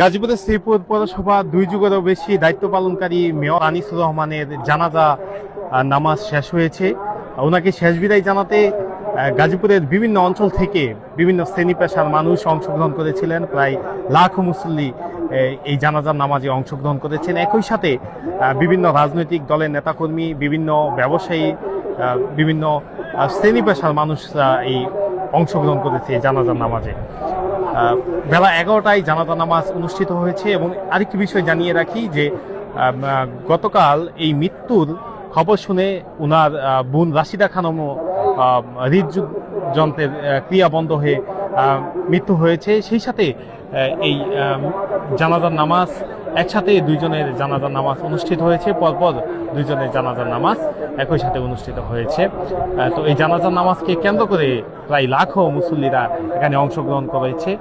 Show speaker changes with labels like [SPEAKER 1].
[SPEAKER 1] গাজীপুরের শ্রীপুর পৌরসভা 2 যুগেরও বেশি দায়িত্ব পালনকারী মেয়র আনিসুর রহমানের জানাজা নামাজ শেষ হয়েছে। ওনাকে শেষ বিদায় জানাতে গাজীপুরের বিভিন্ন অঞ্চল থেকে বিভিন্ন শ্রেণী পেশার মানুষ অংশগ্রহণ করেছিলেন। প্রায় লাখো মুসল্লি এই জানাজার নামাজে অংশগ্রহণ করেছেন। একই সাথে বিভিন্ন রাজনৈতিক দলের নেতাকর্মী, বিভিন্ন ব্যবসায়ী, বিভিন্ন শ্রেণী পেশার মানুষরা এই অংশগ্রহণ করেছে এই জানাজার নামাজে। বেলা 11টায় জানাজা নামাজ অনুষ্ঠিত হয়েছে। এবং আরেকটি বিষয় জানিয়ে রাখি যে গতকাল এই মৃত্যুর খবর শুনে ওনার বোন রাশিদা খানমও হৃদযন্ত্রের ক্রিয়া বন্ধ হয়ে মৃত্যু হয়েছে। সেই সাথে এই জানাজার নামাজ একসাথে দুইজনের জানাজার নামাজ অনুষ্ঠিত হয়েছে। পরপর দুইজনের জানাজার নামাজ একই সাথে অনুষ্ঠিত হয়েছে। তো এই জানাজার নামাজকে কেন্দ্র করে প্রায় লাখো মুসল্লিরা এখানে অংশগ্রহণ করেছে।